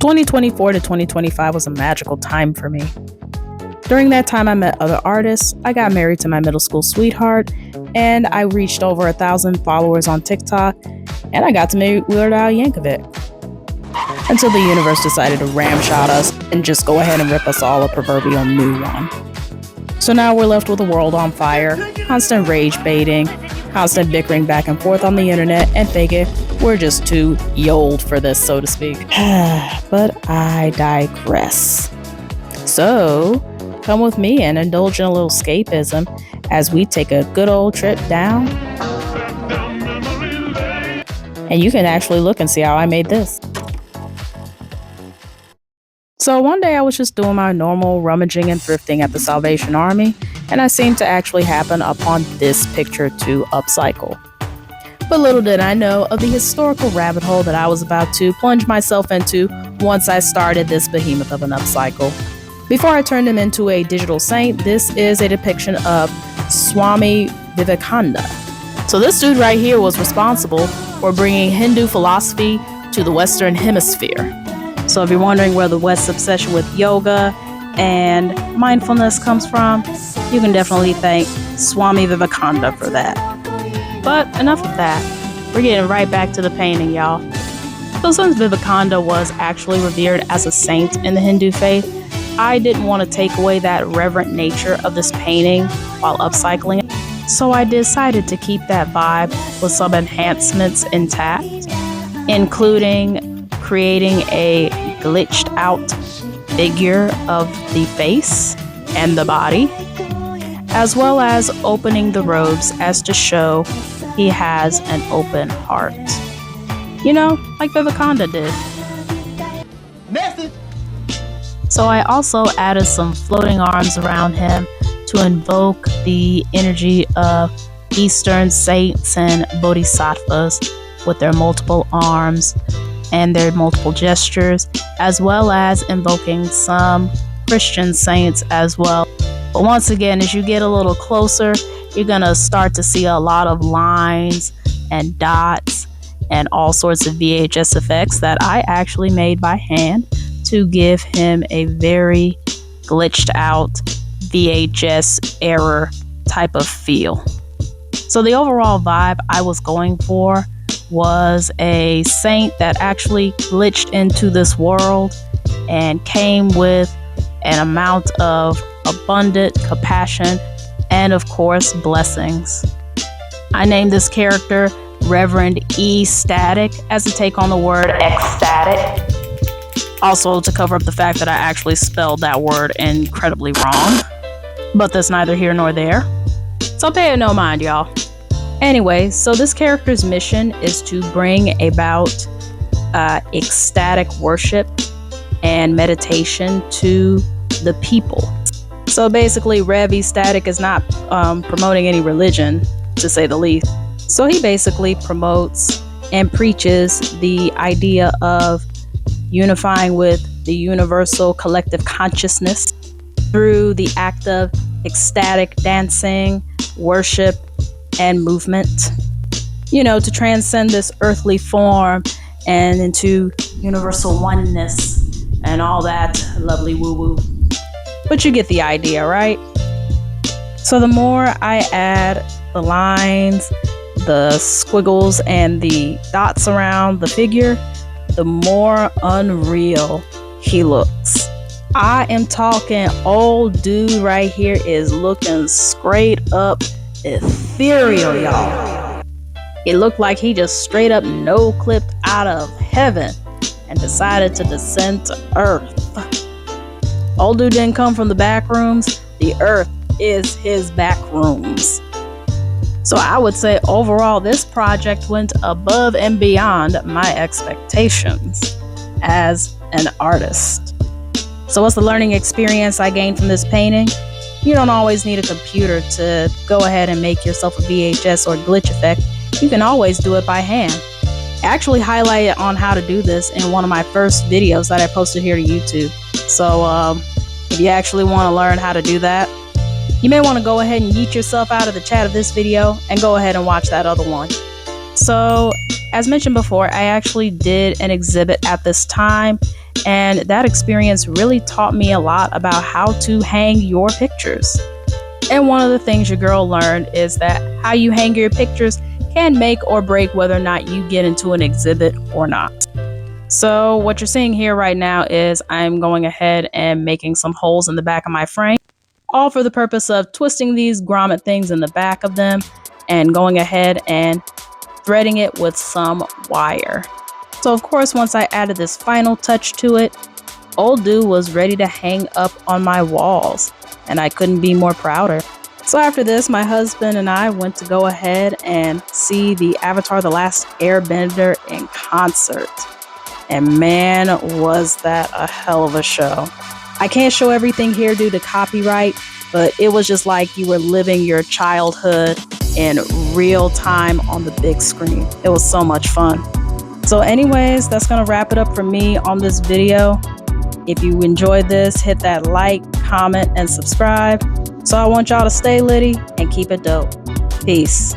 2024 to 2025 was a magical time for me. During that time, I met other artists, I got married to my middle school sweetheart, and I reached over 1,000 followers on TikTok, and I got to meet Weird Al Yankovic. Until the universe decided to ramshot us and just go ahead and rip us all a proverbial new one. So now we're left with a world on fire, constant rage baiting, constant bickering back and forth on the internet, and figure we're just too old for this, so to speak. But I digress. So, come with me and indulge in a little escapism as we take a good old trip down. And you can actually look and see how I made this. So one day I was just doing my normal rummaging and thrifting at the Salvation Army, and I seemed to actually happen upon this picture to upcycle. But little did I know of the historical rabbit hole that I was about to plunge myself into once I started this behemoth of an upcycle. Before I turned him into a digital saint, this is a depiction of Swami Vivekananda. So this dude right here was responsible for bringing Hindu philosophy to the Western Hemisphere. So if you're wondering where the West's obsession with yoga and mindfulness comes from, you can definitely thank Swami Vivekananda for that. But enough of that. We're getting right back to the painting, y'all. So since Vivekananda was actually revered as a saint in the Hindu faith, I didn't want to take away that reverent nature of this painting while upcycling it. So I decided to keep that vibe with some enhancements intact, including creating a glitched out figure of the face and the body, as well as opening the robes as to show he has an open heart. You know, like Vivekananda did. Message. So I also added some floating arms around him to invoke the energy of Eastern saints and bodhisattvas with their multiple arms and their multiple gestures, as well as invoking some Christian saints as well. But once again, as you get a little closer, you're gonna start to see a lot of lines and dots and all sorts of VHS effects that I actually made by hand to give him a very glitched out VHS error type of feel. So the overall vibe I was going for was a saint that actually glitched into this world and came with an amount of abundant compassion and, of course, blessings. I named this character Reverend E Static as a take on the word ecstatic. Also to cover up the fact that I actually spelled that word incredibly wrong. But that's neither here nor there. So pay it no mind, y'all. Anyway, so this character's mission is to bring about ecstatic worship and meditation to the people. So basically, Rev Ecstatic is not promoting any religion, to say the least. So he basically promotes and preaches the idea of unifying with the universal collective consciousness through the act of ecstatic dancing, worship, and movement, you know, to transcend this earthly form and into universal oneness and all that lovely woo-woo. But you get the idea, right? So the more I add the lines, the squiggles, and the dots around the figure, the more unreal he looks. I am talking old dude right here is looking straight up ethereal, y'all. It looked like he just straight up no-clipped out of heaven and decided to descend to earth. Old dude didn't come from the back rooms. The earth is his back rooms. So I would say overall this project went above and beyond my expectations as an artist. So what's the learning experience I gained from this painting? You don't always need a computer to go ahead and make yourself a VHS or glitch effect. You can always do it by hand. I actually highlighted on how to do this in one of my first videos that I posted here to YouTube. So if you actually want to learn how to do that, you may want to go ahead and yeet yourself out of the chat of this video and go ahead and watch that other one. So as mentioned before, I actually did an exhibit at this time, And that experience really taught me a lot about how to hang your pictures. And one of the things your girl learned is that how you hang your pictures can make or break whether or not you get into an exhibit or not. So what you're seeing here right now is I'm going ahead and making some holes in the back of my frame, all for the purpose of twisting these grommet things in the back of them and going ahead and threading it with some wire. So of course, once I added this final touch to it, old dude was ready to hang up on my walls, and I couldn't be more prouder. So after this, my husband and I went to go ahead and see the Avatar: The Last Airbender in concert. And man, was that a hell of a show. I can't show everything here due to copyright, but it was just like you were living your childhood in real time on the big screen. It was so much fun. So anyways, that's gonna wrap it up for me on this video. If you enjoyed this, hit that like, comment, and subscribe. So I want y'all to stay litty and keep it dope. Peace.